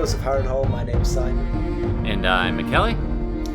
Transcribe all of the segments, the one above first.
Ghosts of Harrenhal. My name's Simon. And I'm McKelly.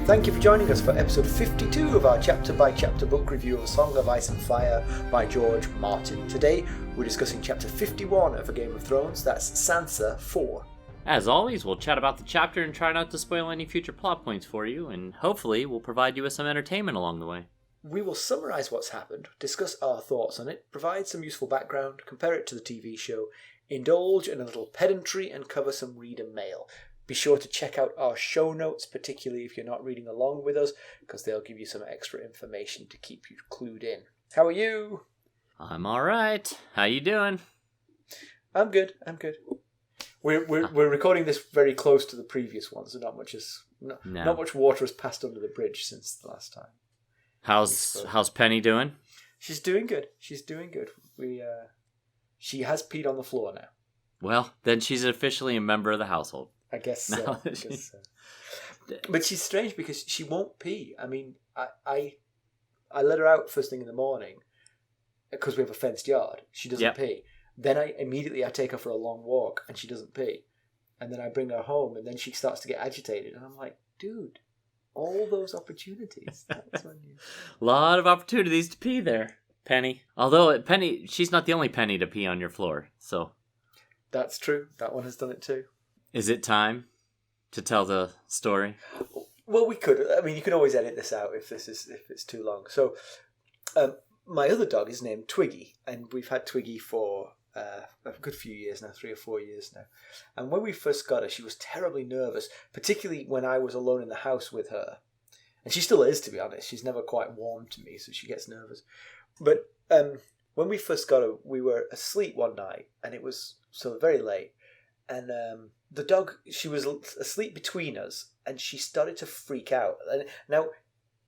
Thank you for joining us for episode 52 of our chapter-by-chapter book review of A Song of Ice and Fire by George Martin. Today, we're discussing chapter 51 of A Game of Thrones. That's Sansa 4. As always, we'll chat about the chapter and try not to spoil any future plot points for you, and hopefully we'll provide you with some entertainment along the way. We will summarise what's happened, discuss our thoughts on it, provide some useful background, compare it to the TV show, indulge in a little pedantry, and cover some reader mail. Be sure to check out our show notes, particularly if you're not reading along with us, because they'll give you some extra information to keep you clued in. How are you? I'm alright. How you doing? I'm good. We're recording this very close to the previous one, so not much water has passed under the bridge since the last time. How's Penny doing? She's doing good. She has peed on the floor now. Well, then she's officially a member of the household. I guess so. But she's strange because she won't pee. I mean, I let her out first thing in the morning because we have a fenced yard. She doesn't pee. Then I take her for a long walk and she doesn't pee. And then I bring her home and then she starts to get agitated. And I'm like, dude, all those opportunities. That's when you... A lot of opportunities to pee there, Penny. Although Penny, she's not the only Penny to pee on your floor, so... That's true. That one has done it too. Is it time to tell the story? Well, we could. I mean, you can always edit this out if it's too long. So, my other dog is named Twiggy, and we've had Twiggy for a good few years now, 3 or 4 years now. And when we first got her, she was terribly nervous, particularly when I was alone in the house with her. And she still is, to be honest. She's never quite warmed to me, so she gets nervous. But when we first got her, we were asleep one night, and it was so very late. And the dog, she was asleep between us, and she started to freak out. And now,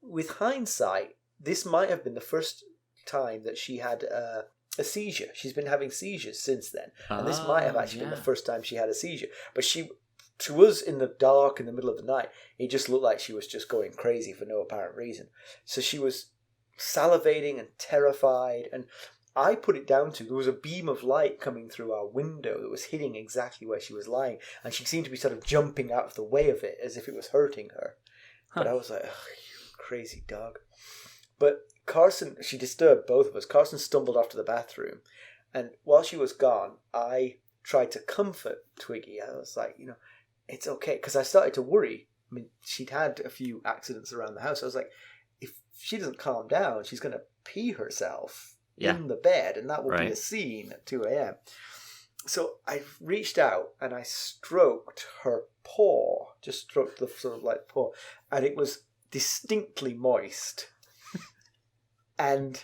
with hindsight, this might have been the first time that she had a seizure. She's been having seizures since then, and this might have actually been the first time she had a seizure. But to us, in the dark, in the middle of the night, it just looked like she was just going crazy for no apparent reason. So she was salivating and terrified, and I put it down to there was a beam of light coming through our window that was hitting exactly where she was lying, and she seemed to be sort of jumping out of the way of it as if it was hurting her. But I was like, oh, you crazy dog. But Carson, she disturbed both of us. Carson stumbled off to the bathroom, and while she was gone, I tried to comfort Twiggy. I was like, it's okay, because I started to worry. I mean, she'd had a few accidents around the house. I was like, if she doesn't calm down, she's going to pee herself in the bed, and that will be a scene at 2 a.m. So I reached out and I stroked her paw, just stroked the sort of like paw, and it was distinctly moist. And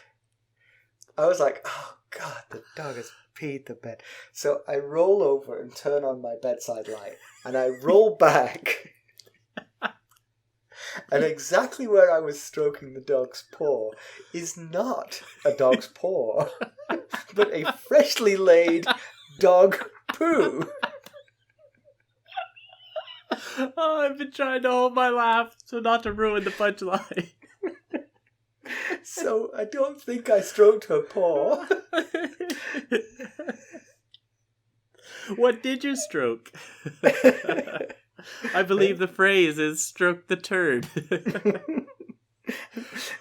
I was like, oh God, the dog has peed the bed. So I roll over and turn on my bedside light, and I roll back. And exactly where I was stroking the dog's paw is not a dog's paw, but a freshly laid dog poo. Oh, I've been trying to hold my laugh so not to ruin the punchline. So I don't think I stroked her paw. What did you stroke? I believe the phrase is stroke the turd.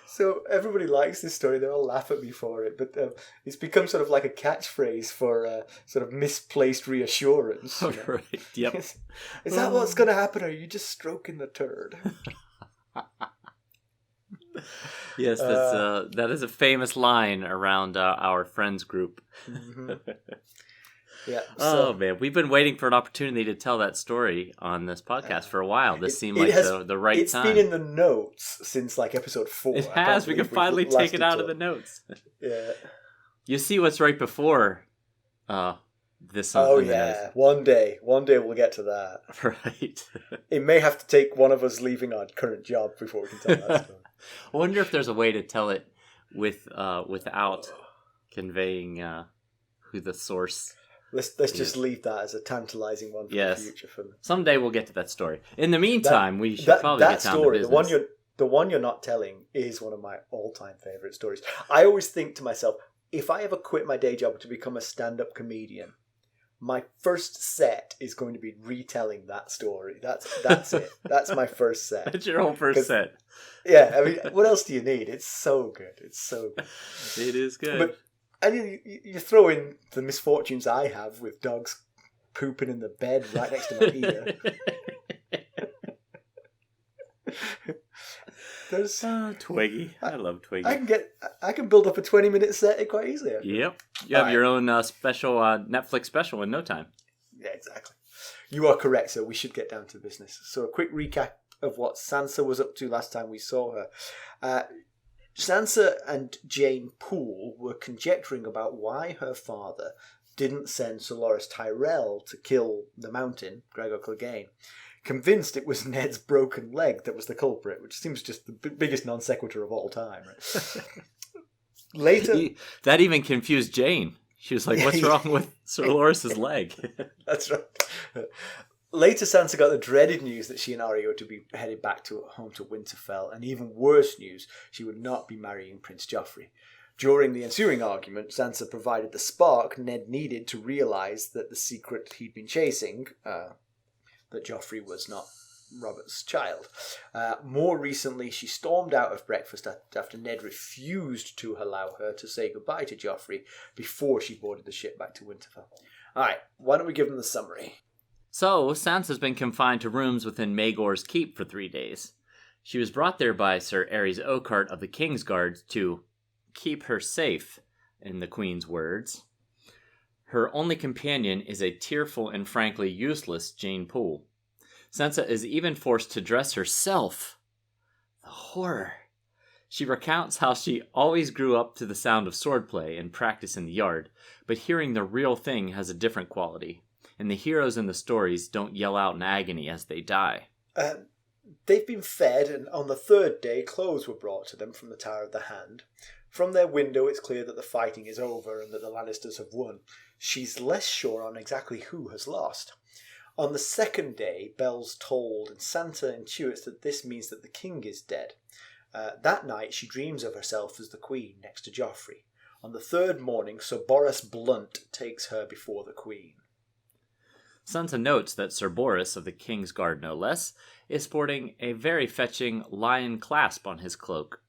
So everybody likes this story. They all laugh at me for it. But it's become sort of like a catchphrase for sort of misplaced reassurance. Right, yep. Is that what's going to happen? Or are you just stroking the turd? Yes, that is a famous line around our friends group. Mm-hmm. Yeah. Oh man, we've been waiting for an opportunity to tell that story on this podcast for a while. This seemed like the right time. It's been in the notes since like episode 4. It has. We can finally take it out of the notes. Yeah. You see what's right before this. Oh yeah. One day we'll get to that. Right. It may have to take one of us leaving our current job before we can tell that story. I wonder if there's a way to tell it without conveying who the source. Let's just leave that as a tantalizing one for the future. Someday we'll get to that story. In the meantime, we should probably get down to business. The one you're not telling is one of my all-time favourite stories. I always think to myself, if I ever quit my day job to become a stand-up comedian, my first set is going to be retelling that story. That's it. That's my first set. That's your whole first set. Yeah, I mean, what else do you need? It's so good. It's so good. It is good. But and you throw in the misfortunes I have with dogs pooping in the bed right next to my ear. Twiggy. I love Twiggy. I can build up a 20-minute set quite easily. Yep. You have your own special Netflix special in no time. Yeah, exactly. You are correct, so we should get down to business. So a quick recap of what Sansa was up to last time we saw her. Sansa and Jeyne Poole were conjecturing about why her father didn't send Sir Loras Tyrell to kill the Mountain, Gregor Clegane, convinced it was Ned's broken leg that was the culprit, which seems just the biggest non sequitur of all time. Right? Later, that even confused Jane. She was like, "What's wrong with Sir Loras's leg?" That's right. Later, Sansa got the dreaded news that she and Arya were to be headed back home to Winterfell, and even worse news, she would not be marrying Prince Joffrey. During the ensuing argument, Sansa provided the spark Ned needed to realise that the secret he'd been chasing, that Joffrey was not Robert's child. More recently, she stormed out of breakfast after Ned refused to allow her to say goodbye to Joffrey before she boarded the ship back to Winterfell. All right, why don't we give them the summary? So, Sansa's been confined to rooms within Maegor's keep for 3 days. She was brought there by Sir Aerys Oakheart of the Kingsguard to keep her safe, in the Queen's words. Her only companion is a tearful and frankly useless Jeyne Poole. Sansa is even forced to dress herself. The horror. She recounts how she always grew up to the sound of swordplay and practice in the yard, but hearing the real thing has a different quality, and the heroes in the stories don't yell out in agony as they die. They've been fed, and on the third day, clothes were brought to them from the Tower of the Hand. From their window, it's clear that the fighting is over and that the Lannisters have won. She's less sure on exactly who has lost. On the second day, bells tolled, and Sansa intuits that this means that the king is dead. That night, she dreams of herself as the queen next to Joffrey. On the third morning, Sir Boros Blunt takes her before the queen. Sansa notes that Sir Boros, of the Kingsguard no less, is sporting a very fetching lion clasp on his cloak.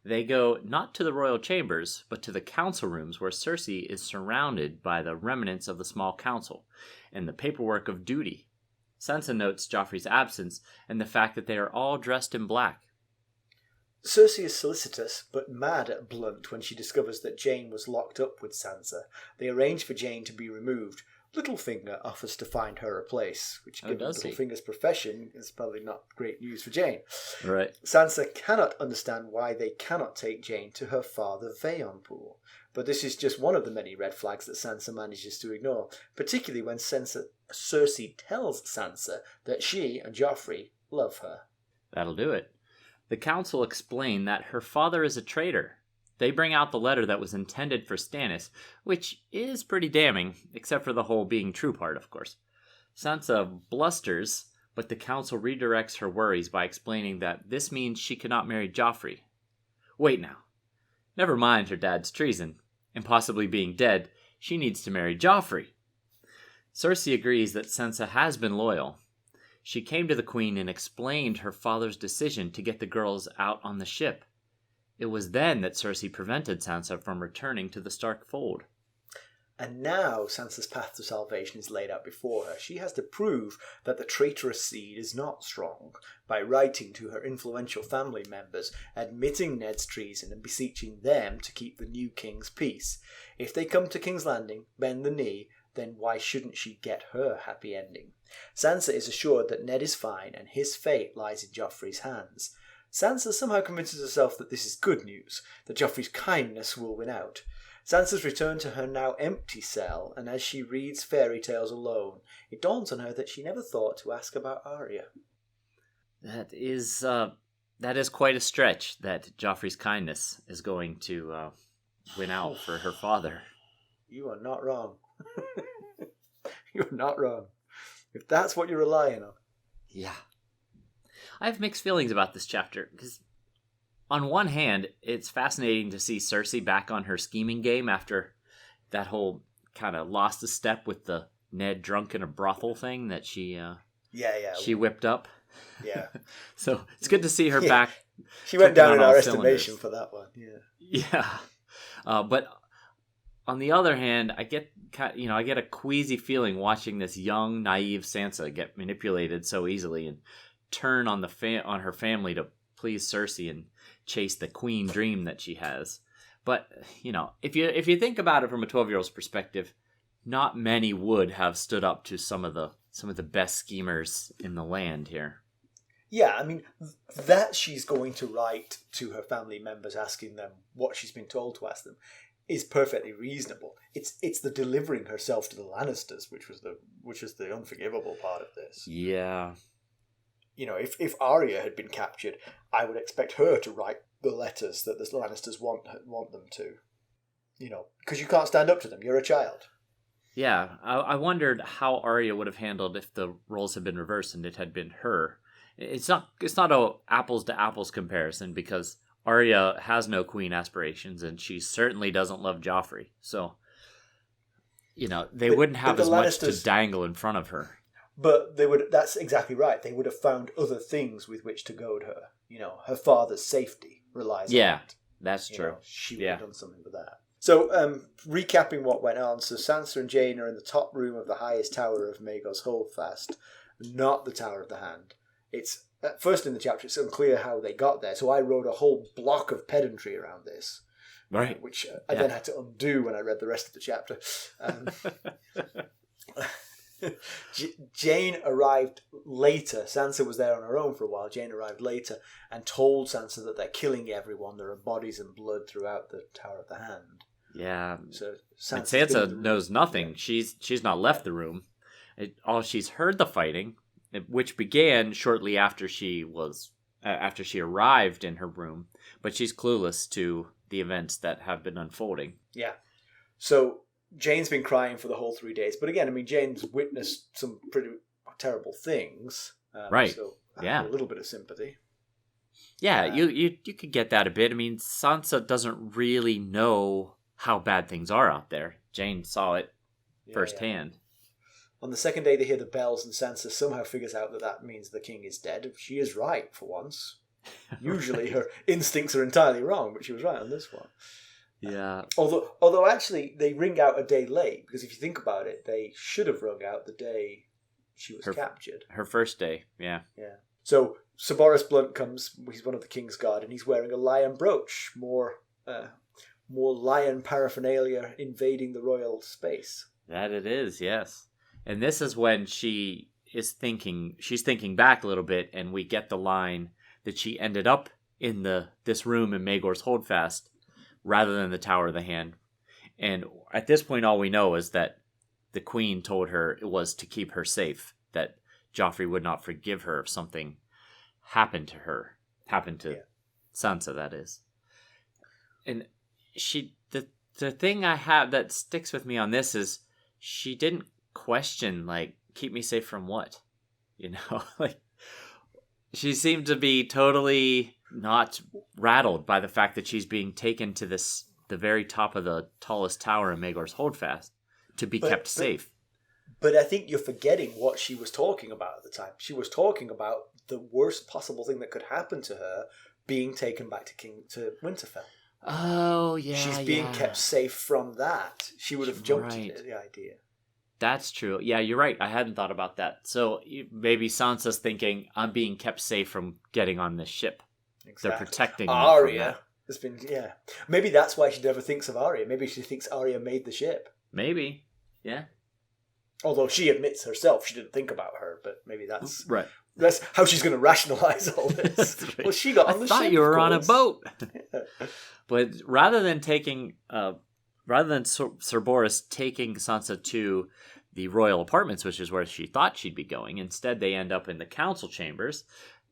They go not to the royal chambers, but to the council rooms where Cersei is surrounded by the remnants of the small council and the paperwork of duty. Sansa notes Joffrey's absence and the fact that they are all dressed in black. Cersei is solicitous, but mad at Blunt when she discovers that Jeyne was locked up with Sansa. They arrange for Jeyne to be removed. Littlefinger offers to find her a place, which, given Littlefinger's profession, is probably not great news for Jeyne. Right. Sansa cannot understand why they cannot take Jeyne to her father, Vayon Poole. But this is just one of the many red flags that Sansa manages to ignore, particularly when Cersei tells Sansa that she and Joffrey love her. That'll do it. The council explain that her father is a traitor. They bring out the letter that was intended for Stannis, which is pretty damning, except for the whole being true part, of course. Sansa blusters, but the council redirects her worries by explaining that this means she cannot marry Joffrey. Wait now. Never mind her dad's treason, and possibly being dead, she needs to marry Joffrey. Cersei agrees that Sansa has been loyal. She came to the queen and explained her father's decision to get the girls out on the ship. It was then that Cersei prevented Sansa from returning to the Stark fold. And now Sansa's path to salvation is laid out before her. She has to prove that the traitorous seed is not strong by writing to her influential family members, admitting Ned's treason and beseeching them to keep the new king's peace. If they come to King's Landing, bend the knee, then why shouldn't she get her happy ending? Sansa is assured that Ned is fine and his fate lies in Joffrey's hands. Sansa somehow convinces herself that this is good news, that Joffrey's kindness will win out. Sansa's returned to her now empty cell, and as she reads fairy tales alone, it dawns on her that she never thought to ask about Arya. That is quite a stretch, that Joffrey's kindness is going to win out for her father. You are not wrong. You're not wrong. If that's what you're relying on. Yeah. I have mixed feelings about this chapter, because on one hand, it's fascinating to see Cersei back on her scheming game after that whole kind of lost a step with the Ned drunk in a brothel thing that she She whipped up. Yeah. So it's good to see her back. She went down in our cylinders. estimation for that one. Yeah. Yeah. But on the other hand, I get a queasy feeling watching this young, naive Sansa get manipulated so easily and turn on on her family to please Cersei and chase the queen dream that she has. But if you think about it from a 12-year-old's perspective, not many would have stood up to some of the best schemers in the land here. Yeah, I mean, that she's going to write to her family members asking them what she's been told to ask them is perfectly reasonable. It's the delivering herself to the Lannisters which was the unforgivable part of this. Yeah. If Arya had been captured, I would expect her to write the letters that the Lannisters want them to. Because you can't stand up to them. You're a child. Yeah, I wondered how Arya would have handled if the roles had been reversed and it had been her. It's not a apples to apples comparison because Arya has no queen aspirations and she certainly doesn't love Joffrey. So, they wouldn't have as much to dangle in front of her. But that's exactly right. They would have found other things with which to goad her. Her father's safety relies on it. Yeah, that's true. She would have done something with that. So, recapping what went on. So, Sansa and Jeyne are in the top room of the highest tower of Maegor's Holdfast, not the Tower of the Hand. It's at first in the chapter, it's unclear how they got there. So I wrote a whole block of pedantry around this, right? Which I then had to undo when I read the rest of the chapter. Jeyne arrived later. Sansa was there on her own for a while. Jeyne arrived later and told Sansa that they're killing everyone. There are bodies and blood throughout the Tower of the Hand. Yeah. So Sansa knows nothing. Yeah. She's not left the room. She's heard the fighting, which began shortly after she arrived in her room, but she's clueless to the events that have been unfolding. Yeah. So Jeyne's been crying for the whole 3 days, but again, I mean, Jeyne's witnessed some pretty terrible things. Right. So I have a little bit of sympathy. Yeah, you could get that a bit. I mean, Sansa doesn't really know how bad things are out there. Jeyne saw it firsthand. Yeah. On the second day, they hear the bells, and Sansa somehow figures out that means the king is dead. She is right for once. Usually, her instincts are entirely wrong, but she was right on this one. Yeah. Although actually, they ring out a day late because if you think about it, they should have rung out the day she was captured. Her first day. Yeah. Yeah. So Sir Boris Blunt comes. He's one of the king's guard, and he's wearing a lion brooch. More lion paraphernalia invading the royal space. That it is. Yes. And this is when she's thinking back a little bit, and we get the line that she ended up in this room in Maegor's Holdfast rather than the Tower of the Hand. And at this point, all we know is that the queen told her it was to keep her safe, that Joffrey would not forgive her if something happened to Sansa, that is. And the thing I have that sticks with me on this is she didn't question, keep me safe from what? She seemed to be totally not rattled by the fact that she's being taken to the very top of the tallest tower in Maegor's Holdfast to be kept safe. But I think you're forgetting what she was talking about at the time. She was talking about the worst possible thing that could happen to her being taken back to Winterfell. Oh, yeah. She's being kept safe from that. She would have jumped at the idea. That's true. Yeah, you're right. I hadn't thought about that. So maybe Sansa's thinking, I'm being kept safe from getting on this ship. Exactly. They're protecting me. Arya has been, Maybe that's why she never thinks of Arya. Maybe she thinks Arya made the ship. Maybe. Yeah. Although she admits herself she didn't think about her, but maybe that's right. That's how she's going to rationalize all this. Right. Well, she got on the ship. I thought you were on a boat. But rather than Sir Boris taking Sansa to the royal apartments, which is where she thought she'd be going, instead they end up in the council chambers,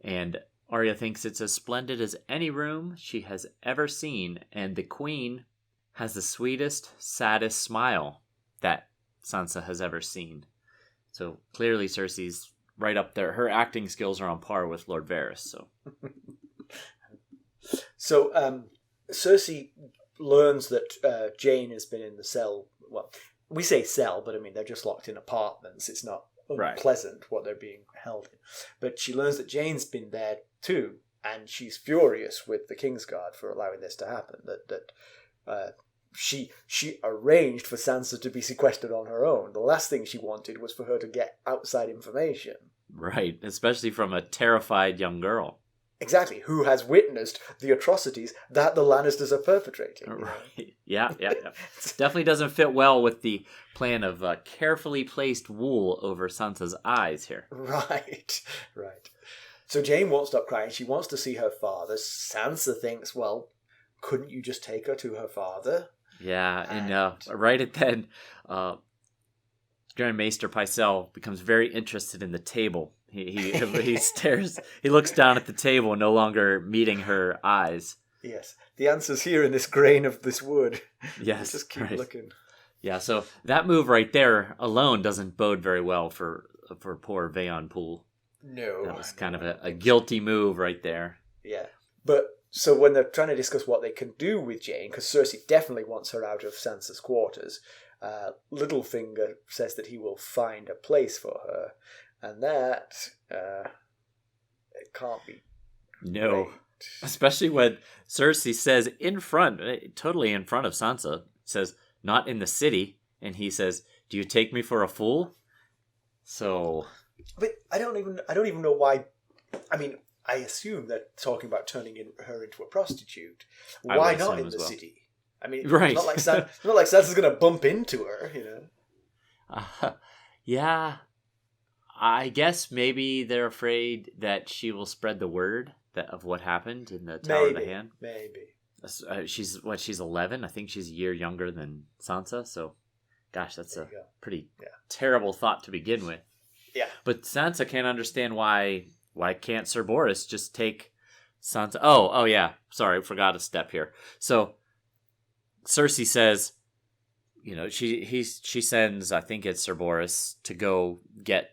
and Arya thinks it's as splendid as any room she has ever seen, and the queen has the sweetest, saddest smile that Sansa has ever seen. So clearly Cersei's right up there. Her acting skills are on par with Lord Varys. So Cersei learns that Jeyne has been in the cell. Well, we say cell, but I mean, they're just locked in apartments. It's not unpleasant what they're being held in. But she learns that Jeyne's been there too, and she's furious with the Kingsguard for allowing this to happen. She arranged for Sansa to be sequestered on her own. The last thing she wanted was for her to get outside information. Right, especially from a terrified young girl. Exactly, who has witnessed the atrocities that the Lannisters are perpetrating. Right, yeah. Definitely doesn't fit well with the plan of carefully placed wool over Sansa's eyes here. Right. So Jeyne won't stop crying. She wants to see her father. Sansa thinks, well, couldn't you just take her to her father? Yeah, and right at then, Grand Maester Pycelle becomes very interested in the table. He stares. He looks down at the table, no longer meeting her eyes. Yes, the answer's here in this grain of this wood. Yes, just keep looking. Yeah, so that move right there alone doesn't bode very well for poor Vayon Poole. No, that was kind of a guilty move right there. Yeah, but so when they're trying to discuss what they can do with Jeyne, because Cersei definitely wants her out of Sansa's quarters, Littlefinger says that he will find a place for her. And that, it can't be. No. Great. Especially when Cersei says totally in front of Sansa, says, not in the city. And he says, do you take me for a fool? So. But I don't even know why. I mean, I assume they're talking about turning her into a prostitute. Why not in the city? I mean, right. It's not like Sansa's going to bump into her, you know? Yeah. I guess maybe they're afraid that she will spread the word of what happened in the Tower of the Hand. Maybe. She's 11. I think she's a year younger than Sansa. So, gosh, that's a pretty terrible thought to begin with. Yeah. But Sansa can't understand why can't Sir Boris just take Sansa? Oh yeah. Sorry, I forgot a step here. So, Cersei says, you know, she sends, I think it's Sir Boris, to go get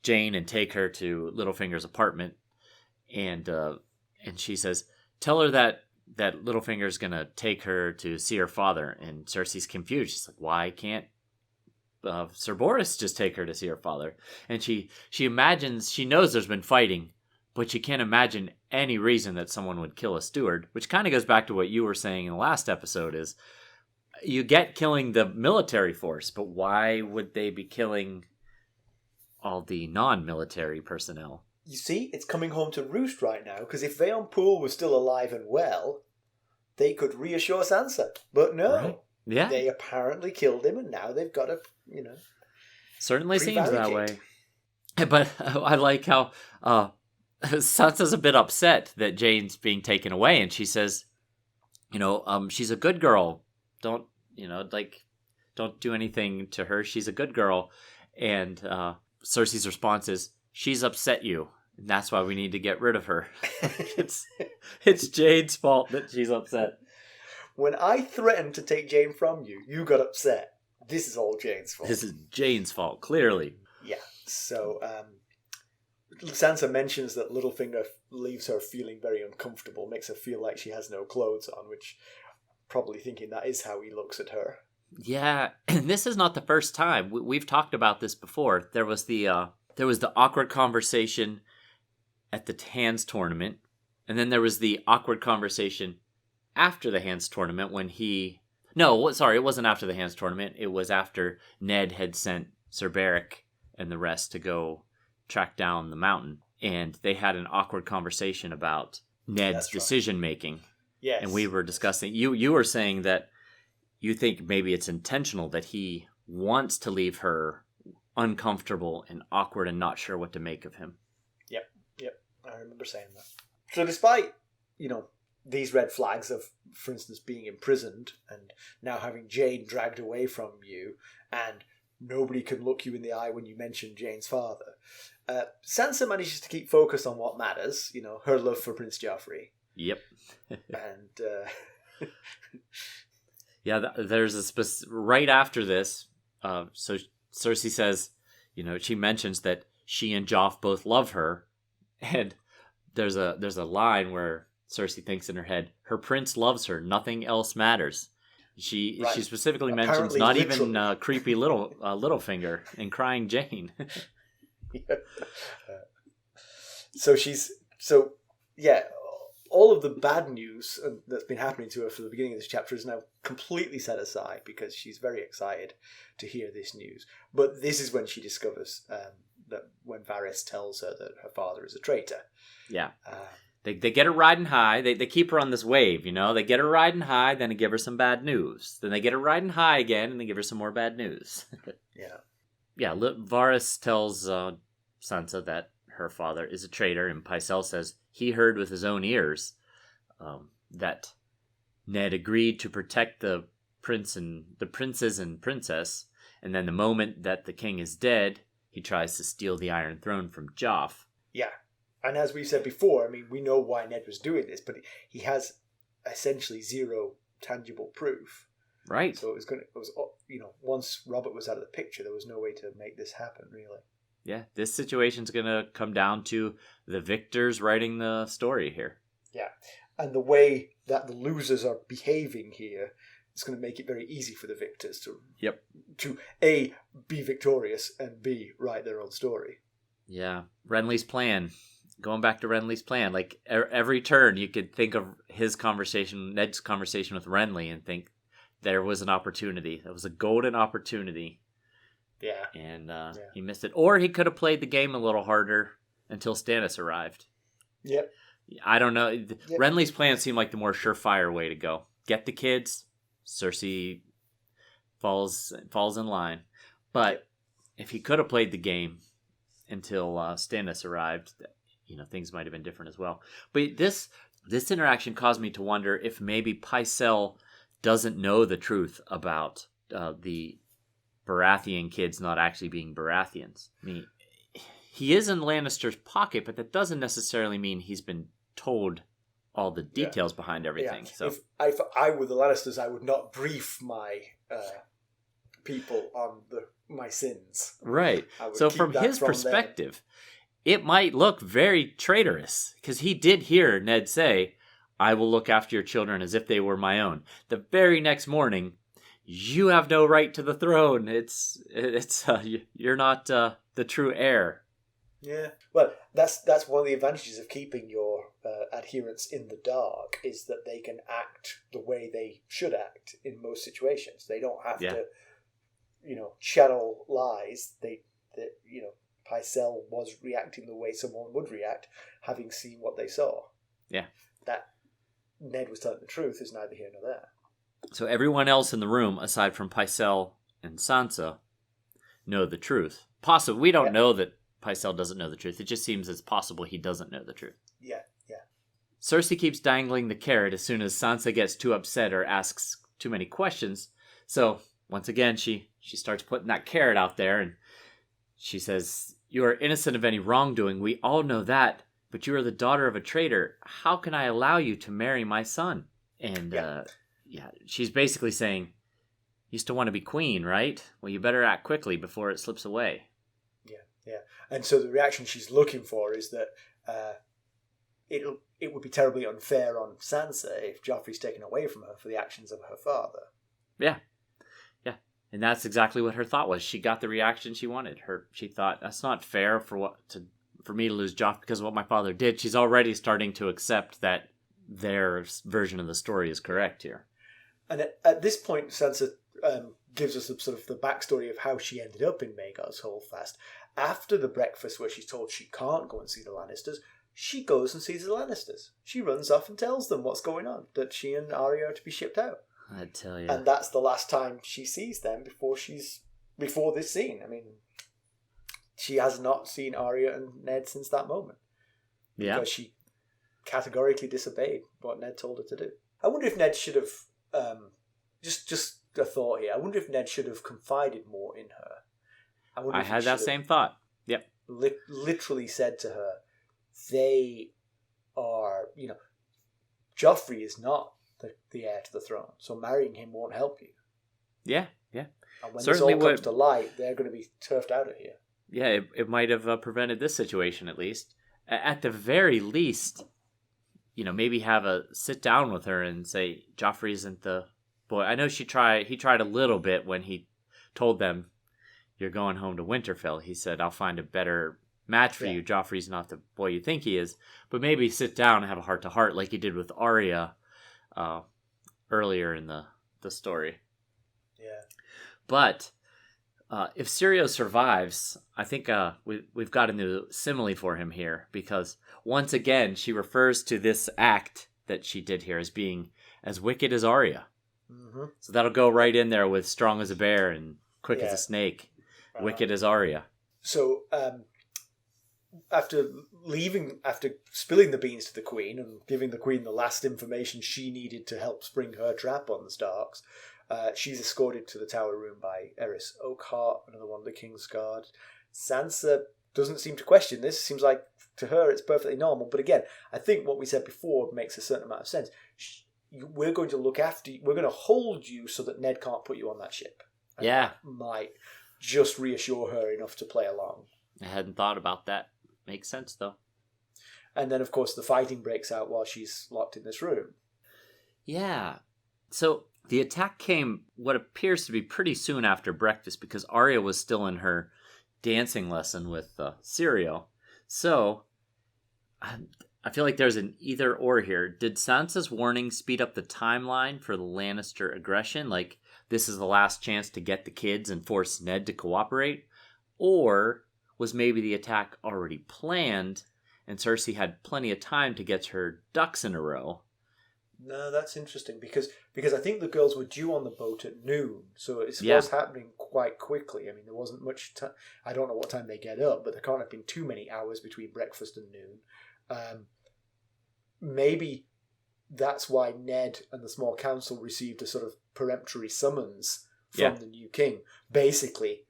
Jeyne and take her to Littlefinger's apartment, and she says, tell her that Littlefinger's gonna take her to see her father. And Cersei's confused. She's like, why can't Sir Boris just take her to see her father? And she imagines, she knows there's been fighting, but she can't imagine any reason that someone would kill a steward, which kind of goes back to what you were saying in the last episode. Is you get killing the military force, but why would they be killing all the non-military personnel? You see, it's coming home to roost right now, because if Vayon Poole was still alive and well, they could reassure Sansa. But no. Right. Yeah. They apparently killed him, and now they've got to, Certainly seems that way. But I like how Sansa's a bit upset that Jeyne's being taken away, and she says, she's a good girl. Don't do anything to her. She's a good girl. And Cersei's response is, she's upset you, and that's why we need to get rid of her. It's Jeyne's fault that she's upset. When I threatened to take Jeyne from you, you got upset. This is all Jeyne's fault. This is Jeyne's fault, clearly. Yeah. So Sansa mentions that Littlefinger leaves her feeling very uncomfortable, makes her feel like she has no clothes on, which probably thinking that is how he looks at her. Yeah, and this is not the first time. We've talked about this before. There was the awkward conversation at the Hands tournament, and then there was the awkward conversation after the Hands tournament when it wasn't after the Hands tournament. It was after Ned had sent Sir Beric and the rest to go track down the mountain, and they had an awkward conversation about Ned's decision making. Yes. And we were discussing, you were saying that you think maybe it's intentional that he wants to leave her uncomfortable and awkward and not sure what to make of him. Yep. I remember saying that. So despite, these red flags of, for instance, being imprisoned and now having Jeyne dragged away from you and nobody can look you in the eye when you mention Jeyne's father, Sansa manages to keep focused on what matters, her love for Prince Joffrey. Yep. And... Yeah, there's right after this, so Cersei says, she mentions that she and Joff both love her, and there's a line where Cersei thinks in her head, her prince loves her, nothing else matters. She Right. specifically mentions Apparently, not literally. even creepy Littlefinger and crying Jane. So yeah, all of the bad news that's been happening to her from the beginning of this chapter is now completely set aside because she's very excited to hear this news. But this is when she discovers that when Varys tells her that her father is a traitor. Yeah. They get her riding high. They keep her on this wave, you know. They get her riding high, then they give her some bad news. Then they get her riding high again, and they give her some more bad news. Yeah. Varys tells Sansa that her father is a traitor, and Pycelle says he heard with his own ears that Ned agreed to protect the princes and princess, and then the moment that the king is dead, he tries to steal the Iron Throne from Joff. Yeah. And as we said before, I mean, we know why Ned was doing this, but he has essentially zero tangible proof. Right. So once Robert was out of the picture, there was no way to make this happen, really. Yeah, this situation's going to come down to the victors writing the story here. Yeah. And the way that the losers are behaving here is going to make it very easy for the victors to A, be victorious, and B, write their own story. Yeah, Renly's plan. Going back to Renly's plan, like every turn you could think of Ned's conversation with Renly and think there was an opportunity. There was a golden opportunity. Yeah. And he missed it. Or he could have played the game a little harder until Stannis arrived. Yep. I don't know. Yep. Renly's plan seemed like the more surefire way to go. Get the kids. Cersei falls in line. But if he could have played the game until Stannis arrived, things might have been different as well. But this interaction caused me to wonder if maybe Pycelle doesn't know the truth about the Baratheon kids not actually being Baratheons. I mean, he is in Lannister's pocket, but that doesn't necessarily mean he's been told all the details behind everything. Yeah. So if I were the Lannisters, I would not brief my people on my sins. Right. So from his perspective, it might look very traitorous because he did hear Ned say, "I will look after your children as if they were my own." The very next morning, you have no right to the throne. You're not the true heir. Yeah. Well, that's one of the advantages of keeping your adherents in the dark is that they can act the way they should act in most situations. They don't have to, channel lies. Pycelle was reacting the way someone would react, having seen what they saw. Yeah. That Ned was telling the truth is neither here nor there. So everyone else in the room, aside from Pycelle and Sansa, know the truth. Possibly, we don't know that Pycelle doesn't know the truth. It just seems it's possible he doesn't know the truth. Yeah. Cersei keeps dangling the carrot as soon as Sansa gets too upset or asks too many questions. So, once again, she starts putting that carrot out there, and she says, "You are innocent of any wrongdoing. We all know that, but you are the daughter of a traitor. How can I allow you to marry my son?" And, she's basically saying, "You used to want to be queen, right? Well, you better act quickly before it slips away." Yeah. And so the reaction she's looking for is that it would be terribly unfair on Sansa if Joffrey's taken away from her for the actions of her father. Yeah. And that's exactly what her thought was. She got the reaction she wanted. She thought, that's not fair for me to lose Joffrey because of what my father did. She's already starting to accept that their version of the story is correct here. And at this point, Sansa gives us sort of the backstory of how she ended up in Maegor's Holdfast. After the breakfast where she's told she can't go and see the Lannisters, she goes and sees the Lannisters. She runs off and tells them what's going on, that she and Arya are to be shipped out. I tell you. And that's the last time she sees them before this scene. I mean, she has not seen Arya and Ned since that moment. Yeah. Because she categorically disobeyed what Ned told her to do. I wonder if Ned should have, just a thought here, I wonder if Ned should have confided more in her. I had that same thought. Yep. Literally said to her, they are, Joffrey is not the heir to the throne, so marrying him won't help you. Yeah. And when Certainly this all comes to light, they're going to be turfed out of here. Yeah, it might have prevented this situation at least. At the very least, maybe have a sit down with her and say, Joffrey isn't the boy, I know he tried a little bit when he told them, "You're going home to Winterfell." He said, "I'll find a better match for you. Joffrey's not the boy you think he is." But maybe sit down and have a heart-to-heart like he did with Arya earlier in the story. Yeah. But if Syrio survives, I think we've got a new simile for him here, because once again she refers to this act that she did here as being as wicked as Arya. Mm-hmm. So that'll go right in there with strong as a bear and quick as a snake, wicked as Arya. So after spilling the beans to the Queen and giving the Queen the last information she needed to help spring her trap on the Starks, she's escorted to the tower room by Eris Oakheart, another one of the King's Guard. Sansa doesn't seem to question this. Seems like to her it's perfectly normal. But again, I think what we said before makes a certain amount of sense. We're going to look after you. We're going to hold you so that Ned can't put you on that ship. And that might just reassure her enough to play along. I hadn't thought about that. Makes sense, though. And then, of course, the fighting breaks out while she's locked in this room. Yeah. So the attack came what appears to be pretty soon after breakfast, because Arya was still in her dancing lesson with Syrio. So I feel like there's an either or here. Did Sansa's warning speed up the timeline for the Lannister aggression? Like, this is the last chance to get the kids and force Ned to cooperate? Or was maybe the attack already planned and Cersei had plenty of time to get her ducks in a row? No, that's interesting because I think the girls were due on the boat at noon, so it was happening quite quickly. I mean, there wasn't much time. I don't know what time they get up, but there can't have been too many hours between breakfast and noon. Maybe that's why Ned and the small council received a sort of peremptory summons from the new king. Basically,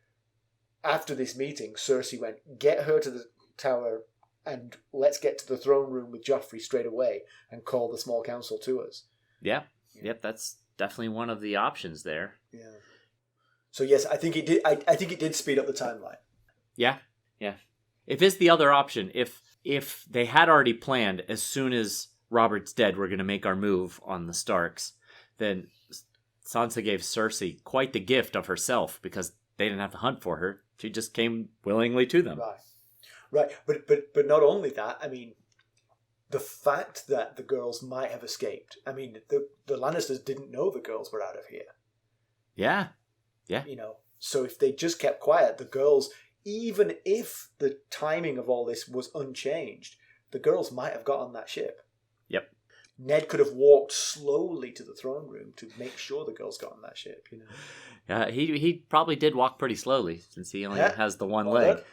after this meeting, Cersei went, "Get her to the tower and let's get to the throne room with Joffrey straight away and call the small council to us." Yeah. Yep, that's definitely one of the options there. Yeah. So yes, I think it did. I think it did speed up the timeline. Yeah. If it's the other option, if they had already planned, as soon as Robert's dead, we're going to make our move on the Starks, then Sansa gave Cersei quite the gift of herself, because they didn't have to hunt for her. She just came willingly to them. Right. But not only that, I mean, the fact that the girls might have escaped. I mean, the Lannisters didn't know the girls were out of here. Yeah. You know, so if they just kept quiet, the girls, even if the timing of all this was unchanged, the girls might have got on that ship. Yep. Ned could have walked slowly to the throne room to make sure the girls got on that ship, you know. Yeah, he probably did walk pretty slowly, since he only has the one leg.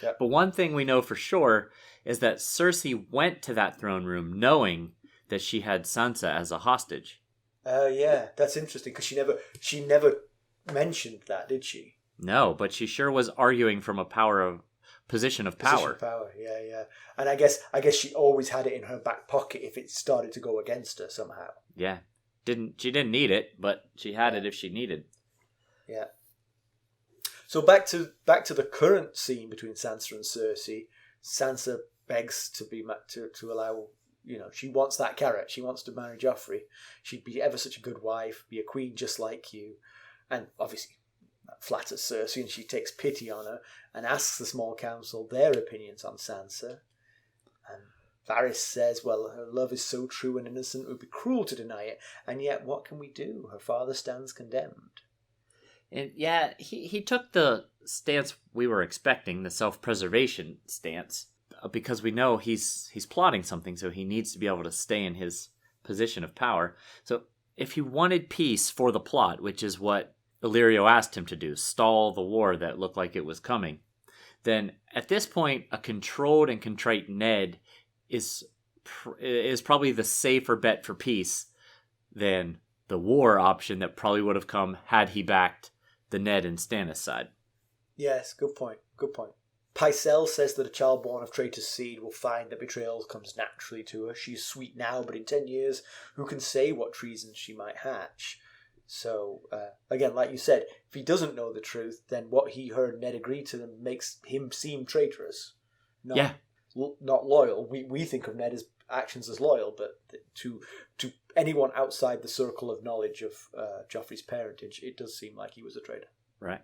Yep. But one thing we know for sure is that Cersei went to that throne room knowing that she had Sansa as a hostage. Yeah, that's interesting, because she never mentioned that, did she? No, but she sure was arguing from a position of power. Yeah. And I guess she always had it in her back pocket if it started to go against her somehow. Yeah. She didn't need it, but she had it if she needed. Yeah. So back to the current scene between Sansa and Cersei. Sansa begs to allow, you know, she wants that carrot. She wants to marry Joffrey. She'd be ever such a good wife, be a queen just like you. And obviously that flatters Cersei, and she takes pity on her and asks the small council their opinions on Sansa. And Varys says, well, her love is so true and innocent, it would be cruel to deny it. And yet, what can we do? Her father stands condemned. And yeah, he took the stance we were expecting, the self-preservation stance, because we know he's plotting something, so he needs to be able to stay in his position of power. So if he wanted peace for the plot, which is what Illyrio asked him to do, stall the war that looked like it was coming, then at this point, a controlled and contrite Ned is probably the safer bet for peace than the war option that probably would have come had he backed the Ned and Stannis side. Yes, good point. Pycelle says that a child born of traitor's seed will find that betrayal comes naturally to her. She is sweet now, but in 10 years, who can say what treason she might hatch? So, again, like you said, if he doesn't know the truth, then what he heard Ned agree to them makes him seem traitorous. Not loyal. We think of Ned actions as loyal, but to anyone outside the circle of knowledge of Joffrey's parentage, it does seem like he was a traitor. Right.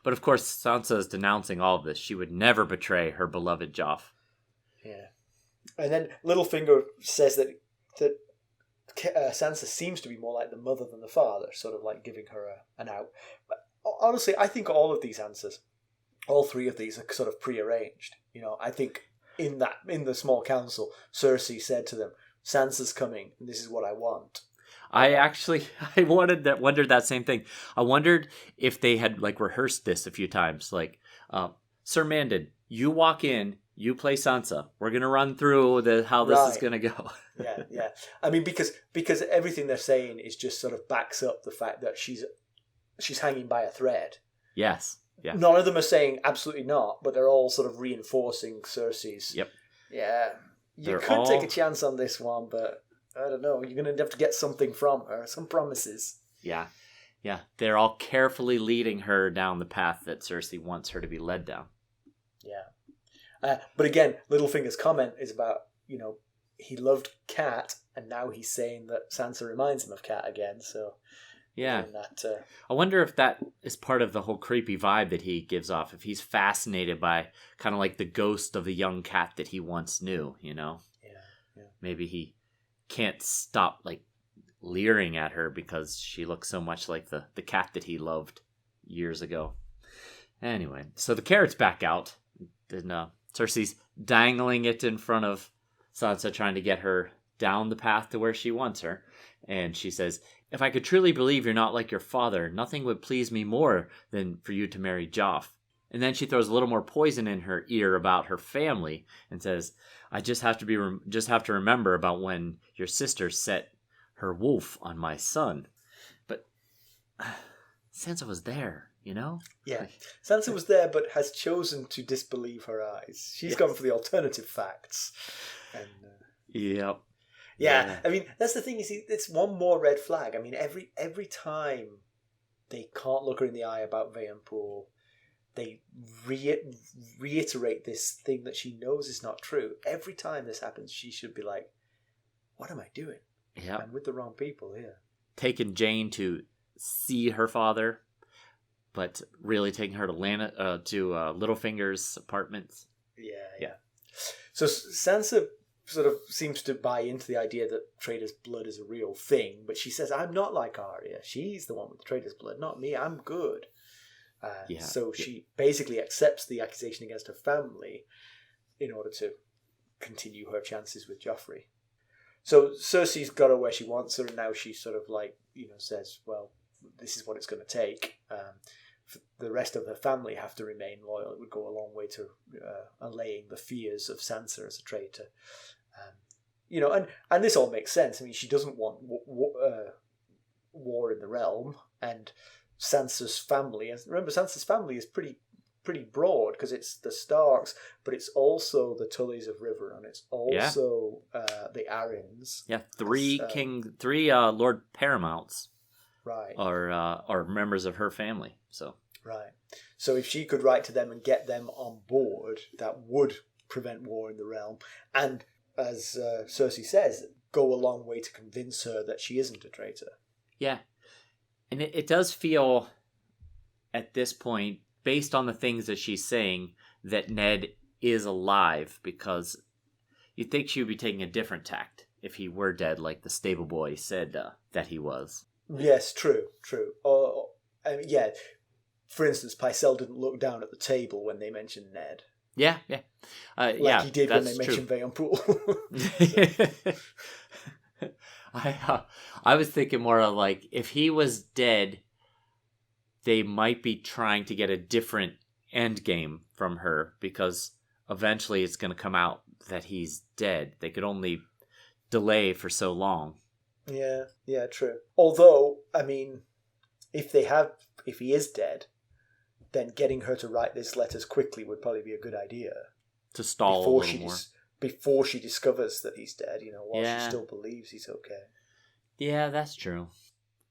But of course, Sansa is denouncing all of this. She would never betray her beloved Joff. Yeah. And then Littlefinger says that Sansa seems to be more like the mother than the father, sort of like giving her an out. But honestly, I think all of these answers, all three of these, are sort of prearranged. I think in the small council, Cersei said to them, "Sansa's coming, and this is what I want." I wondered that same thing. I wondered if they had rehearsed this a few times. Sir Mandon, you walk in, you play Sansa. We're gonna run through how this is gonna go. Yeah. I mean, because everything they're saying is just sort of backs up the fact that she's hanging by a thread. Yes. Yeah. None of them are saying absolutely not, but they're all sort of reinforcing Cersei's. Yep. Yeah. You could take a chance on this one, but I don't know. You're going to have to get something from her, some promises. Yeah. They're all carefully leading her down the path that Cersei wants her to be led down. Yeah. But again, Littlefinger's comment is about, he loved Cat, and now he's saying that Sansa reminds him of Cat again. So, yeah. I wonder if that is part of the whole creepy vibe that he gives off. If he's fascinated by kind of like the ghost of the young Cat that he once knew, Yeah. Maybe he can't stop leering at her because she looks so much like the cat that he loved years ago. Anyway, so the carrot's back out. And Cersei's dangling it in front of Sansa, trying to get her down the path to where she wants her. And she says, "If I could truly believe you're not like your father, nothing would please me more than for you to marry Joff." And then she throws a little more poison in her ear about her family and says, "I just have to remember about when your sister set her wolf on my son." But Sansa was there, Yeah. Sansa was there, but has chosen to disbelieve her eyes. She's gone for the alternative facts. And Yep. Yeah, I mean, that's the thing, it's one more red flag. I mean, every time they can't look her in the eye about Jeyne Poole, they reiterate this thing that she knows is not true. Every time this happens, she should be like, what am I doing? Yeah. I'm with the wrong people here. Taking Jeyne to see her father, but really taking her to Littlefinger's apartments. Yeah. So Sansa sort of seems to buy into the idea that traitor's blood is a real thing, but she says, "I'm not like Arya. She's the one with the traitor's blood, not me. I'm good." So she basically accepts the accusation against her family in order to continue her chances with Joffrey. So Cersei's got her where she wants her, and now she sort of says, well, this is what it's going to take. The rest of her family have to remain loyal. It would go a long way to allaying the fears of Sansa as a traitor. And this all makes sense. I mean, she doesn't want war in the realm, and Sansa's family. And remember, Sansa's family is pretty broad because it's the Starks, but it's also the Tullys of River, and it's also the Arryns. Yeah, three Lord Paramounts. Right. Are members of her family. So. Right. So if she could write to them and get them on board, that would prevent war in the realm. And as Cersei says, go a long way to convince her that she isn't a traitor. Yeah. And it does feel, at this point, based on the things that she's saying, that Ned is alive, because you'd think she would be taking a different tact if he were dead, like the stable boy said that he was. Yes, true. Yeah. For instance, Pycelle didn't look down at the table when they mentioned Ned. Yeah. He did when they mentioned Jeyne Poole. I was thinking more of if he was dead, they might be trying to get a different end game from her, because eventually it's going to come out that he's dead. They could only delay for so long. Yeah, true. Although, I mean, if he is dead, then getting her to write these letters quickly would probably be a good idea. To stall a little more. Before she discovers that he's dead, while she still believes he's okay. Yeah, that's true.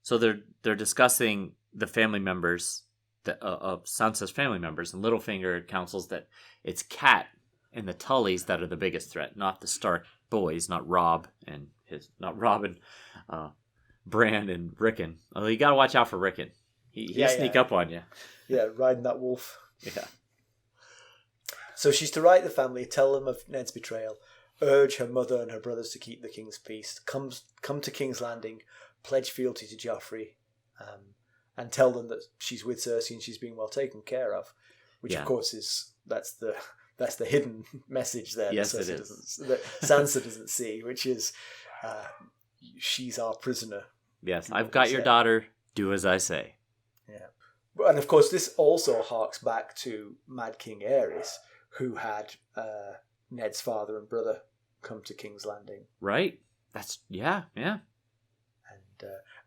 So they're discussing the family members of Sansa's family members, and Littlefinger counsels that it's Cat and the Tullys that are the biggest threat, not the Stark boys, not Rob and Bran and Rickon. Although you got to watch out for Rickon. He'll sneak up on you. Yeah, riding that wolf. Yeah. So she's to write the family, tell them of Ned's betrayal, urge her mother and her brothers to keep the king's peace, come to King's Landing, pledge fealty to Joffrey, and tell them that she's with Cersei and she's being well taken care of. Which of course that's the hidden message there. Yes, that it is. That Sansa doesn't see, which is she's our prisoner. Yes, I've got your daughter. Do as I say. Yeah, and of course this also harks back to Mad King Aerys, who had Ned's father and brother come to King's Landing. Right. Yeah. And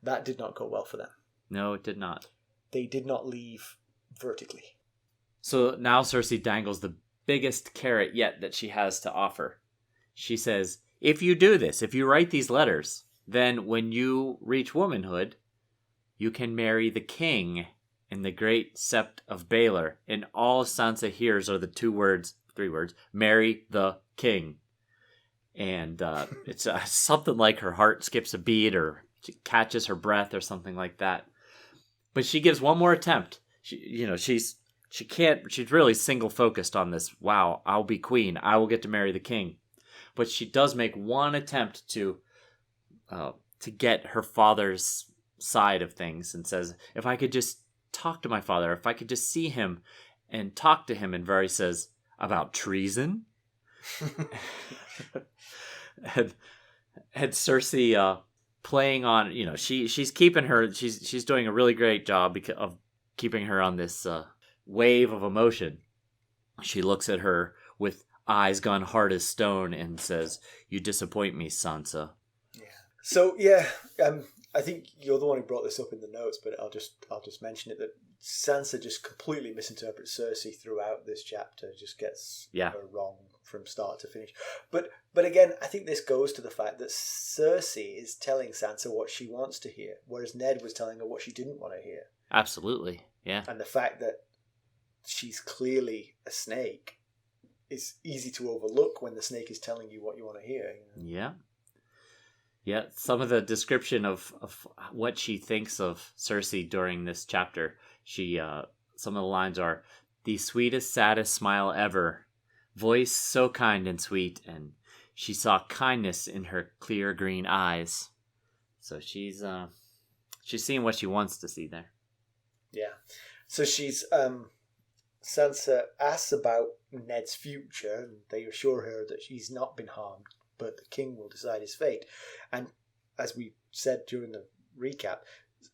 that did not go well for them. No, it did not. They did not leave vertically. So now Cersei dangles the biggest carrot yet that she has to offer. She says, if you do this, if you write these letters, then when you reach womanhood, you can marry the king in the great sept of Baelor. And all Sansa hears are the three words, marry the king. And it's something like her heart skips a beat or she catches her breath or something like that. But she gives one more attempt. She's really single focused on this. Wow, I'll be queen. I will get to marry the king. But she does make one attempt to get her father's side of things and says, if I could just talk to my father, if I could just see him and talk to him. And Varys says, about treason? and Cersei playing on, she's keeping her, she's doing a really great job of keeping her on this wave of emotion. She looks at her with eyes gone hard as stone and says, you disappoint me, Sansa. Yeah. So I think you're the one who brought this up in the notes, but I'll just mention it, that Sansa just completely misinterprets Cersei throughout this chapter, just gets her wrong from start to finish. But again, I think this goes to the fact that Cersei is telling Sansa what she wants to hear, whereas Ned was telling her what she didn't want to hear. Absolutely, yeah. And the fact that she's clearly a snake is easy to overlook when the snake is telling you what you want to hear. Yeah. Yeah, some of the description of what she thinks of Cersei during this chapter, some of the lines are, the sweetest, saddest smile ever, voice so kind and sweet, and she saw kindness in her clear green eyes. So she's seeing what she wants to see there. Yeah. So Sansa asks about Ned's future, and they assure her that he's not been harmed, but the king will decide his fate. And as we said during the recap,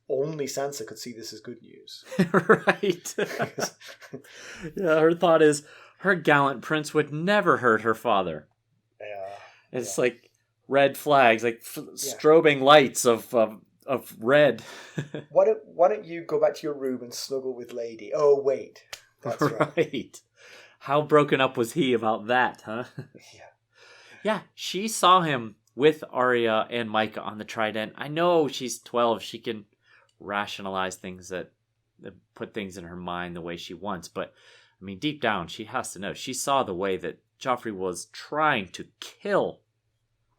only Sansa could see this as good news. Right. Yeah, her thought is, her gallant prince would never hurt her father. Yeah. It's like red flags, like strobing lights of red. Why don't you go back to your room and snuggle with Lady? Oh, wait. That's right. How broken up was he about that, huh? Yeah. Yeah, she saw him with Arya and Micah on the Trident. I know she's 12. She can rationalize things that put things in her mind the way she wants. But, I mean, deep down, she has to know. She saw the way that Joffrey was trying to kill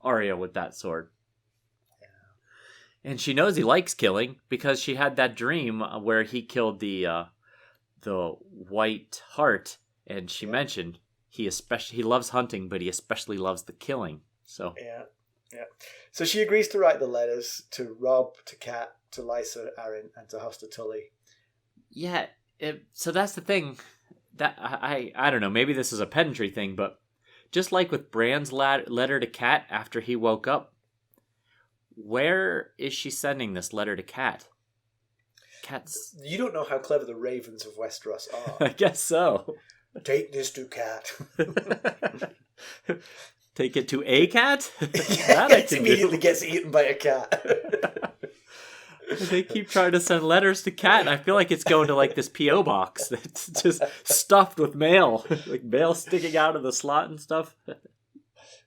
Arya with that sword. Yeah. And she knows he likes killing because she had that dream where he killed the White Hart. And she mentioned he loves hunting, but he especially loves the killing. So yeah. So she agrees to write the letters to Robb, to Cat, to Lysa Arryn, and to Hoster Tully. Yeah. So that's the thing. That I don't know. Maybe this is a pedantry thing, but just like with Bran's letter to Cat after he woke up, where is she sending this letter to Cat? Cat's. You don't know how clever the ravens of Westeros are. I guess so. Take this to Cat. Take it to a cat? It immediately gets eaten by a cat. They keep trying to send letters to Cat, and I feel like it's going to like this P.O. box that's just stuffed with mail. Like mail sticking out of the slot and stuff.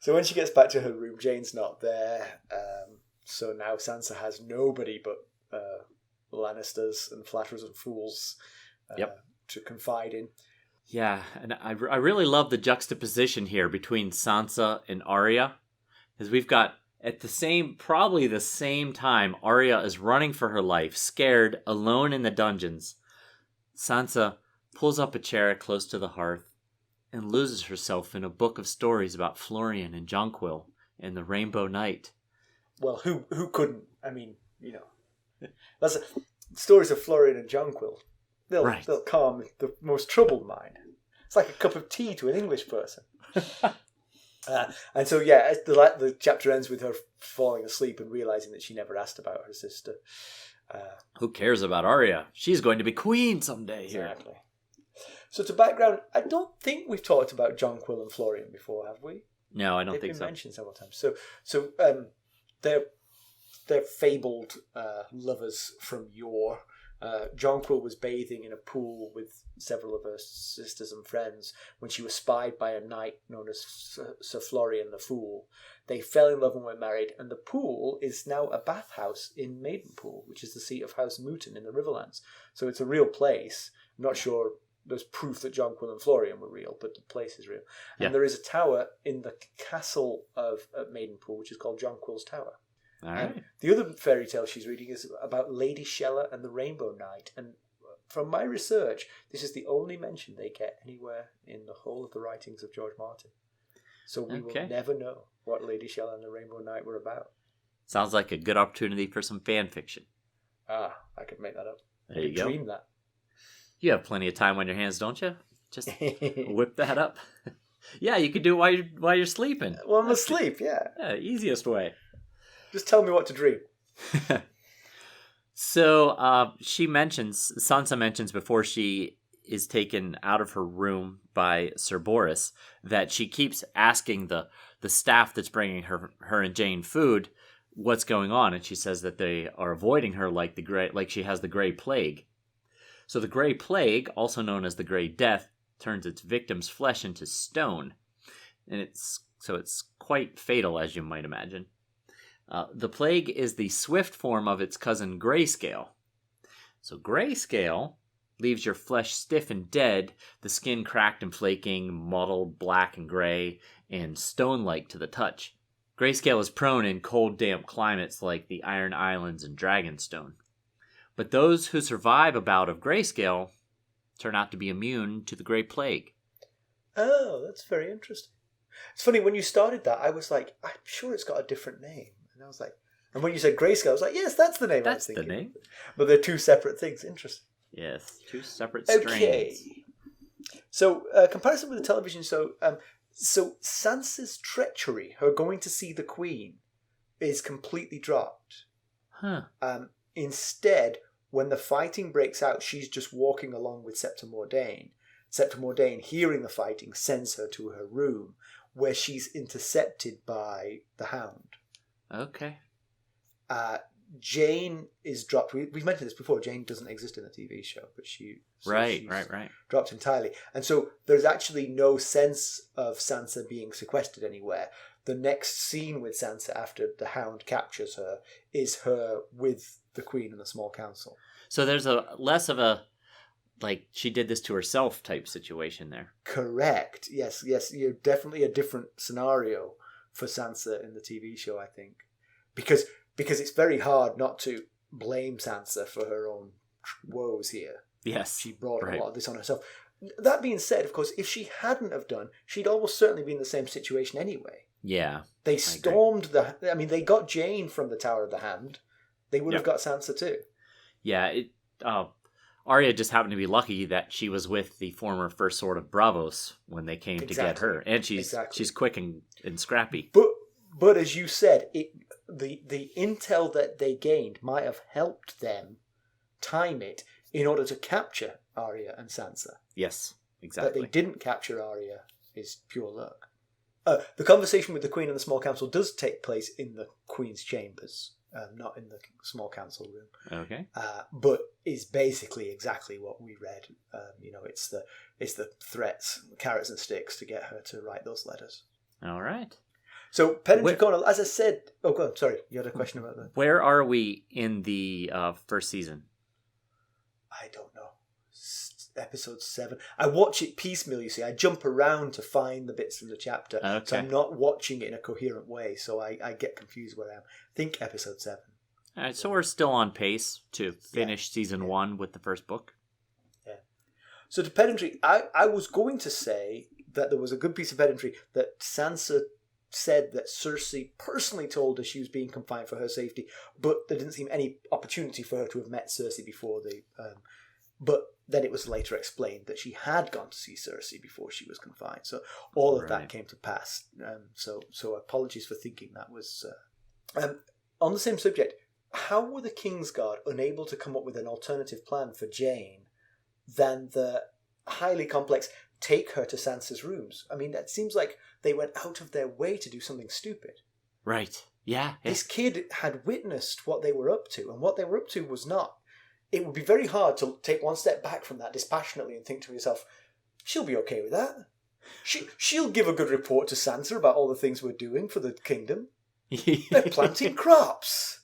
So when she gets back to her room, Jaine's not there. So now Sansa has nobody but Lannisters and flatterers and fools to confide in. Yeah, and I really love the juxtaposition here between Sansa and Arya, is we've got probably the same time, Arya is running for her life, scared, alone in the dungeons. Sansa pulls up a chair close to the hearth and loses herself in a book of stories about Florian and Jonquil and the Rainbow Knight. Well, who couldn't? I mean, that's stories of Florian and Jonquil. They'll calm the most troubled mind. It's like a cup of tea to an English person. And so, the chapter ends with her falling asleep and realizing that she never asked about her sister. Who cares about Arya? She's going to be queen someday here. Exactly. So to background, I don't think we've talked about Jonquil and Florian before, have we? No, I don't think so. They've been mentioned several times. So they're fabled lovers from yore. Jonquil was bathing in a pool with several of her sisters and friends when she was spied by a knight known as Sir Florian the Fool. They fell in love and were married, and the pool is now a bathhouse in Maidenpool, which is the seat of House Mouton in the Riverlands. So it's a real place. I'm not sure there's proof that Jonquil and Florian were real, but the place is real. And there is a tower in the castle of Maidenpool, which is called Jonquil's Tower. All right. The other fairy tale she's reading is about Lady Shella and the Rainbow Knight. And from my research, this is the only mention they get anywhere in the whole of the writings of George Martin. So we will never know what Lady Shella and the Rainbow Knight were about. Sounds like a good opportunity for some fan fiction. I could make that up. There you go. Dream that. You have plenty of time on your hands, don't you? Just whip that up. Yeah, you could do it while you're sleeping. Well, I'm asleep, yeah. Yeah, easiest way. Just tell me what to dream. So Sansa mentions before she is taken out of her room by Sir Boris that she keeps asking the staff that's bringing her and Jane food what's going on, and she says that they are avoiding her like she has the Grey Plague. So the Grey Plague, also known as the Grey Death, turns its victim's flesh into stone, and it's quite fatal, as you might imagine. The plague is the swift form of its cousin Grayscale. So Grayscale leaves your flesh stiff and dead, the skin cracked and flaking, mottled black and gray, and stone-like to the touch. Grayscale is prone in cold, damp climates like the Iron Islands and Dragonstone. But those who survive a bout of Grayscale turn out to be immune to the Grey Plague. Oh, that's very interesting. It's funny, when you started that, I was like, I'm sure it's got a different name. And I was like, and when you said Grayscale, I was like, yes, that's the name I was thinking. That's the name. But they're two separate things. Interesting. Yes, two separate strains. Okay. So, comparison with the television. So Sansa's treachery, her going to see the Queen, is completely dropped. Huh. Instead, when the fighting breaks out, she's just walking along with Septa Mordane. Septa Mordane, hearing the fighting, sends her to her room, where she's intercepted by the Hound. Okay. Jane is dropped. We've mentioned this before. Jane doesn't exist in the TV show, but she's right. dropped entirely. And so there's actually no sense of Sansa being sequestered anywhere. The next scene with Sansa after the Hound captures her is her with the Queen and the small council. So there's a less of a she did this to herself type situation there. Correct. Yes. You're definitely a different scenario for Sansa in the TV show, I think, because it's very hard not to blame Sansa for her own woes here. Yes, she brought a lot of this on herself. That being said, of course, if she hadn't have done, she'd almost certainly be in the same situation anyway. Yeah, they stormed they got Jane from the Tower of the Hand. They would have got Sansa too. Yeah, Arya just happened to be lucky that she was with the former First Sword of Braavos when they came to get her, and she's quick and scrappy. But as you said, the intel that they gained might have helped them time it in order to capture Arya and Sansa. Yes, exactly. That they didn't capture Arya is pure luck. The conversation with the Queen and the small council does take place in the Queen's chambers. Not in the small council room. Okay. But is basically exactly what we read. It's the threats, carrots and sticks to get her to write those letters. All right. So Pen and Dracona, as I said. Oh, go on. Sorry, you had a question about that. Where are we in the first season? I don't know. episode 7. I watch it piecemeal, you see. I jump around to find the bits from the chapter. Okay. So I'm not watching it in a coherent way, so I get confused where I am. I think episode 7. All right, so we're still on pace to finish season 1 with the first book. Yeah. So to pedantry, I was going to say that there was a good piece of pedantry that Sansa said that Cersei personally told her she was being confined for her safety, but there didn't seem any opportunity for her to have met Cersei before they... but then it was later explained that she had gone to see Cersei before she was confined. So all of that came to pass. So apologies for thinking that was... on the same subject, how were the Kingsguard unable to come up with an alternative plan for Jeyne than the highly complex take her to Sansa's rooms? I mean, that seems like they went out of their way to do something stupid. Right. Yeah. This kid had witnessed what they were up to, and what they were up to was not... It would be very hard to take one step back from that dispassionately and think to yourself, she'll be okay with that. She'll give a good report to Sansa about all the things we're doing for the kingdom. They're planting crops.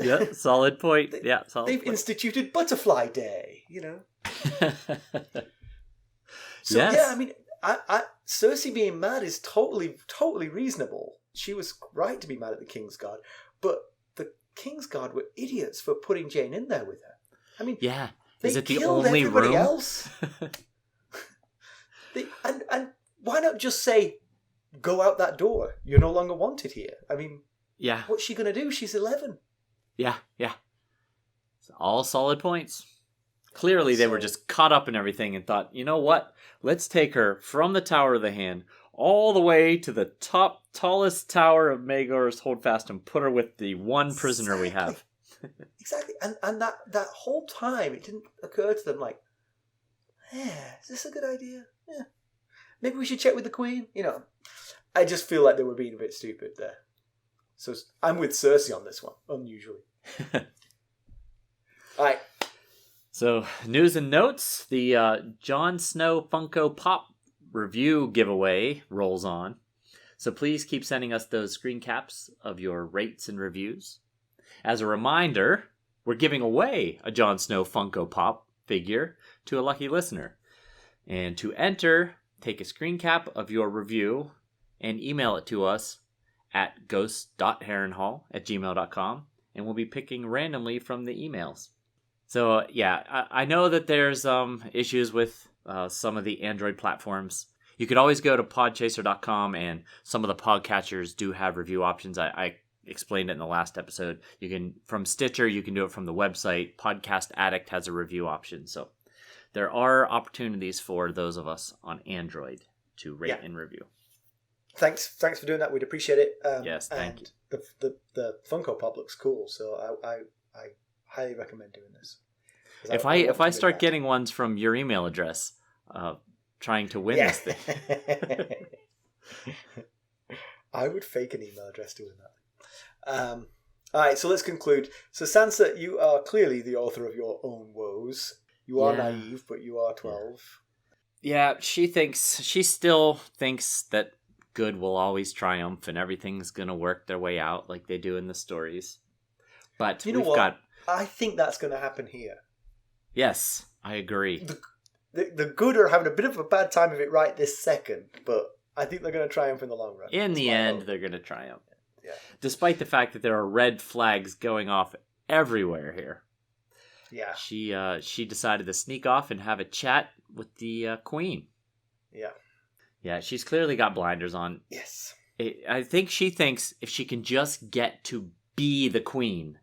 Yeah, solid point. They've instituted Butterfly Day, you know. So yes. yeah, I mean, Cersei being mad is totally reasonable. She was right to be mad at the Kingsguard, but the Kingsguard were idiots for putting Jeyne in there with her. I mean, yeah, they is it the killed only everybody room? else. And why not just say, go out that door? You're no longer wanted here. I mean, yeah, what's she going to do? She's 11. Yeah. It's all solid points. Clearly, they were just caught up in everything and thought, you know what? Let's take her from the Tower of the Hand all the way to the tallest tower of Maegor's Holdfast and put her with the one prisoner we have. Exactly. And that whole time, it didn't occur to them like, is this a good idea? Yeah. Maybe we should check with the Queen? You know, I just feel like they were being a bit stupid there. So I'm with Cersei on this one, unusually. All right. So, news and notes. The Jon Snow Funko Pop review giveaway rolls on. So please keep sending us those screen caps of your rates and reviews. As a reminder, we're giving away a Jon Snow Funko Pop figure to a lucky listener. And to enter, take a screen cap of your review and email it to us at ghost.harrenhall@gmail.com, and we'll be picking randomly from the emails. So, yeah, I know that there's issues with some of the Android platforms. You could always go to podchaser.com, and some of the podcatchers do have review options. I explained it in the last episode. You can, from Stitcher, you can do it from the website. Podcast Addict has a review option. So there are opportunities for those of us on Android to rate and review. Thanks for doing that. We'd appreciate it. Yes, thank you. The Funko Pop looks cool, so I highly recommend doing this. If I start getting ones from your email address, trying to win this thing, I would fake an email address doing that. All right, so let's conclude. So Sansa, you are clearly the author of your own woes. You are naive, but you are 12. Yeah, she still thinks that good will always triumph and everything's going to work their way out like they do in the stories. But I think that's going to happen here. Yes, I agree. The good are having a bit of a bad time of it right this second, but I think they're going to triumph in the long run. In the end, they're going to triumph. Yeah. Despite the fact that there are red flags going off everywhere here. Yeah. She decided to sneak off and have a chat with the Queen. Yeah. Yeah, she's clearly got blinders on. Yes. I think she thinks if she can just get to be the Queen,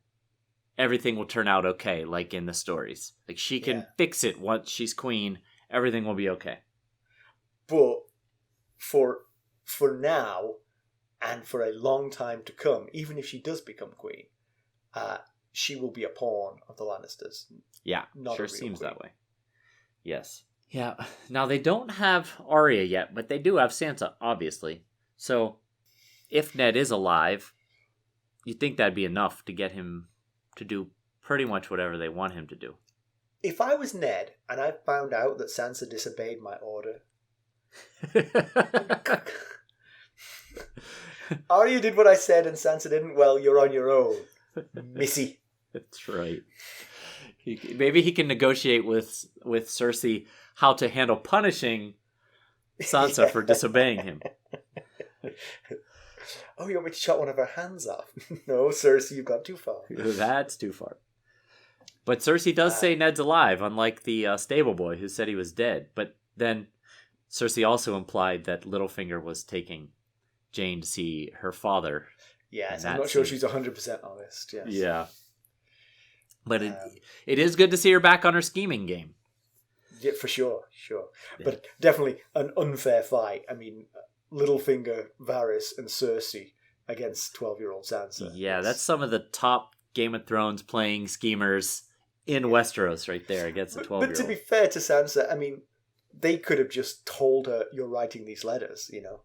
everything will turn out okay, like in the stories. Like, she can fix it once she's Queen. Everything will be okay. But for now, and for a long time to come, even if she does become Queen, she will be a pawn of the Lannisters. Yeah, not sure a real seems queen. that way. Yes. Yeah. Now, they don't have Arya yet, but they do have Sansa, obviously. So, if Ned is alive, you'd think that'd be enough to get him to do pretty much whatever they want him to do. If I was Ned and I found out that Sansa disobeyed my order, Arya did what I said and Sansa didn't, well, you're on your own, missy. That's right. Maybe he can negotiate with Cersei how to handle punishing Sansa for disobeying him. Oh, you want me to chop one of her hands off? No, Cersei, you've gone too far. That's too far. But Cersei does say Ned's alive, unlike the stable boy who said he was dead. But then Cersei also implied that Littlefinger was taking Jeyne to see her father. Yes, I'm not sure she's 100% honest. Yes. Yeah. But it is good to see her back on her scheming game. Yeah, for sure. Yeah. But definitely an unfair fight. I mean, Littlefinger, Varys, and Cersei against 12-year-old Sansa. Yeah, that's some of the top Game of Thrones playing schemers in Westeros right there against a 12-year-old. But to be fair to Sansa, I mean, they could have just told her, you're writing these letters, you know?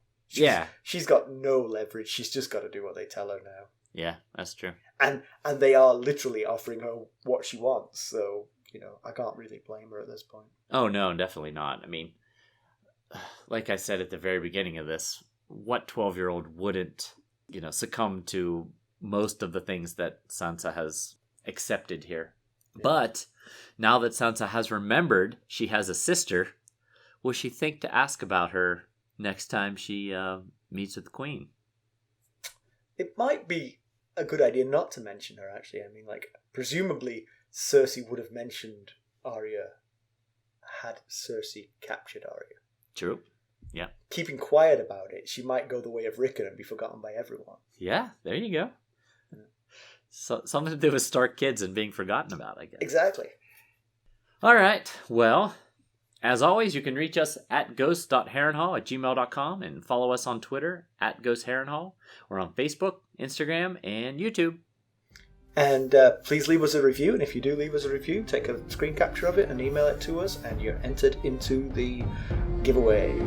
She's got no leverage. She's just got to do what they tell her now. Yeah, that's true. And they are literally offering her what she wants. So, you know, I can't really blame her at this point. Oh, no, definitely not. I mean, like I said at the very beginning of this, what 12-year-old wouldn't, you know, succumb to most of the things that Sansa has accepted here? Yeah. But now that Sansa has remembered she has a sister, will she think to ask about her next time she meets with the Queen? It might be a good idea not to mention her, actually. I mean, like, presumably Cersei would have mentioned Arya had Cersei captured Arya. True. Yeah. Keeping quiet about it, she might go the way of Rickon and be forgotten by everyone. Yeah, there you go. So, something to do with Stark kids and being forgotten about, I guess. Exactly. All right. Well, as always, you can reach us at ghost.harrenhal@gmail.com and follow us on Twitter at @ghostharrenhal. We're on Facebook, Instagram, and YouTube. And please leave us a review. And if you do leave us a review, take a screen capture of it and email it to us, and you're entered into the giveaway.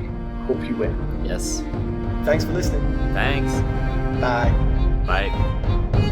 Hope you win. Yes. Thanks for listening. Thanks. Bye. Bye.